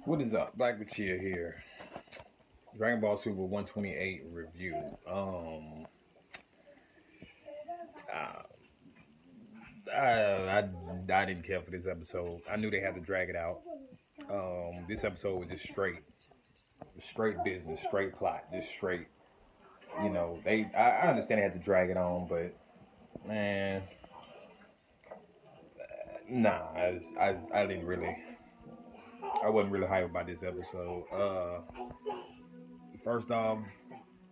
What is up? Black Chia here. Dragon Ball Super 128 review. Uh, I didn't care for this episode. I knew they had to drag it out. This episode was just straight business, straight plot, just straight. I understand they had to drag it on, but man, nah, I didn't really. I wasn't really hyped about this episode. First off,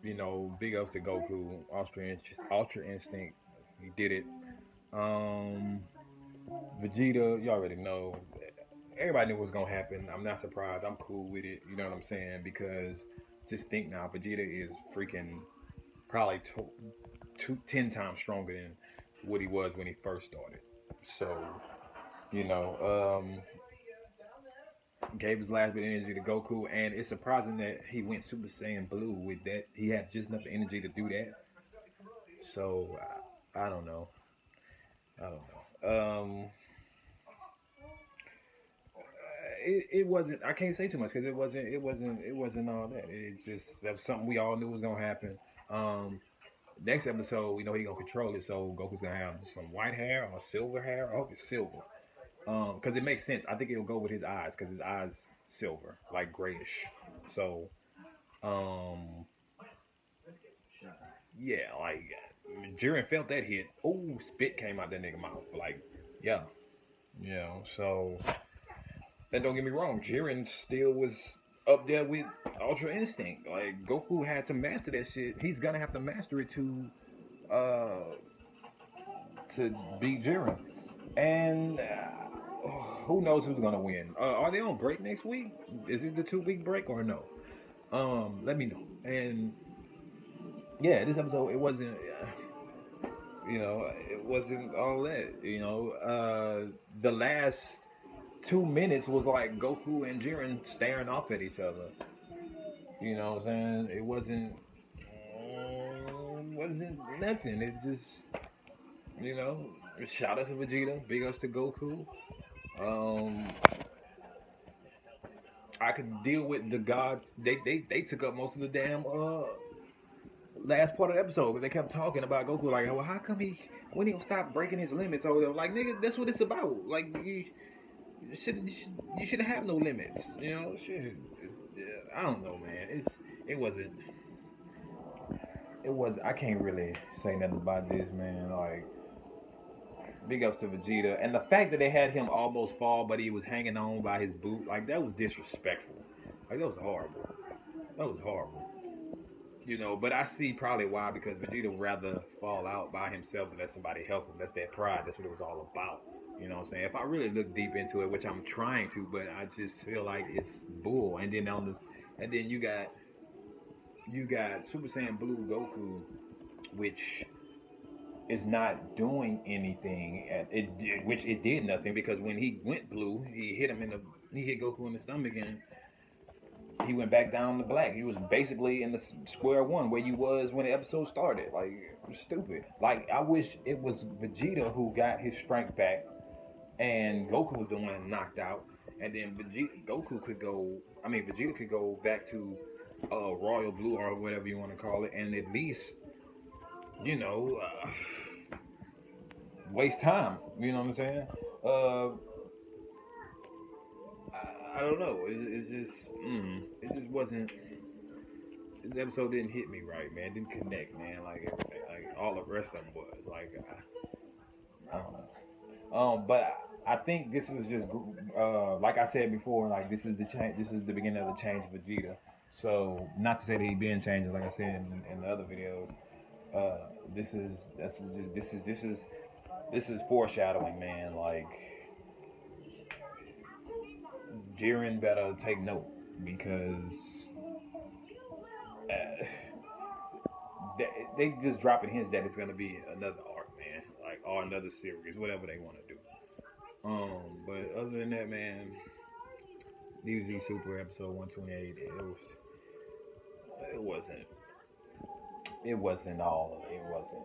big ups to Goku, Ultra Instinct. He did it. Um, Vegeta, you already know. Everybody knew what was gonna happen. I'm not surprised. I'm cool with it. You know what I'm saying? Because just think now, Vegeta is freaking probably 10 times stronger than what he was when he first started. So, you know, gave his last bit of energy to Goku, and it's surprising that he went Super Saiyan Blue with that. He had just enough energy to do that. So, I don't know. I don't know. It wasn't. I can't say too much because it wasn't all that. It just that was something we all knew was gonna happen. Next episode, we know he gonna control it, so Goku's gonna have some white hair or silver hair. I hope it's silver. Because it makes sense. I think it'll go with his eyes because his eyes silver, like grayish. So, um, yeah, like Jiren felt that hit. Oh, spit came out that nigga mouth. Like, yeah, So, and don't get me wrong, Jiren still was up there with Ultra Instinct. Like Goku had to master that shit. He's gonna have to master it uh, to beat Jiren. And who knows who's gonna win? Are they on break next week? Is this the 2 week break or no? Let me know. And yeah, this episode it wasn't. It wasn't all that. The last 2 minutes was like Goku and Jiren staring off at each other. You know what I'm saying? It wasn't nothing. It just, shout out to Vegeta, big ups to Goku. I could deal with the gods. They took up most of the damn last part of the episode, but they kept talking about Goku like, well, how come when he gonna stop breaking his limits? Or like, nigga, that's what it's about. Like you shouldn't have no limits. Shit. I don't know, man. It was. I can't really say nothing about this, man. Like, big ups to Vegeta, and the fact that they had him almost fall, but he was hanging on by his boot, like that was disrespectful. Like that was horrible. That was horrible. But I see probably why, because Vegeta would rather fall out by himself than let somebody help him. That's that pride. That's what it was all about. You know what I'm saying? If I really look deep into it, which I'm trying to, but I just feel like it's bull. And then you got Super Saiyan Blue Goku, which is not doing anything. Which it did nothing, because when he went blue, he hit Goku in the stomach, and he went back down to black. He was basically in the square one where you was when the episode started. Like, it was stupid. Like, I wish it was Vegeta who got his strength back and Goku was the one knocked out. And then Vegeta could go back to Royal Blue or whatever you want to call it, and at least, waste time. You know what I'm saying? I don't know. It just wasn't. This episode didn't hit me right, man. It didn't connect, man. Like all the rest of them was. Like, I don't know. But I think this was just like I said before. Like, this is the change. This is the beginning of the change for Vegeta. So, not to say that he been changing, like I said in the other videos. This is foreshadowing, man. Like, Jiren better take note, because they just dropping hints that it's gonna be another arc, man, like, or another series, whatever they want to do. But other than that, man, DBZ Super episode 128, it wasn't all. It wasn't.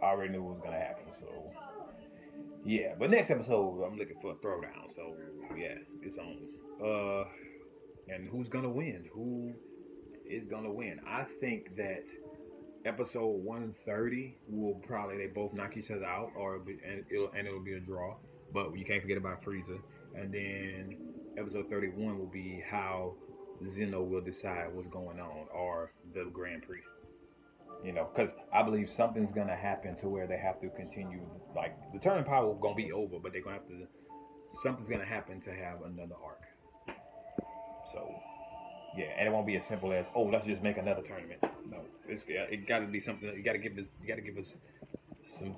I already knew what was gonna happen, so Yeah, but next episode I'm looking for a throwdown. So yeah, it's on. And who's gonna win? Who is gonna win? I think that episode 130 will probably they both knock each other out, it'll be a draw. But you can't forget about Frieza. And then episode 31 will be how Zeno will decide what's going on, or the Grand Priest. You know, because I believe something's gonna happen to where they have to continue. Like the turning power gonna be over, but they're gonna have to. Something's gonna happen to have another arc. So yeah, and it won't be as simple as, oh, let's just make another tournament. No, it got to be something. You got to give us some.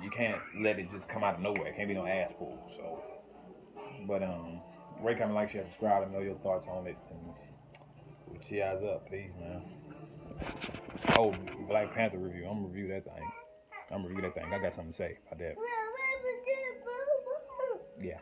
You can't let it just come out of nowhere. It can't be no ass pull. So, but rate, comment, like, share, subscribe. Let me know your thoughts on it. And with your eyes up, peace, man. Oh, Black Panther review. I'm gonna review that thing. I got something to say about that. Yeah.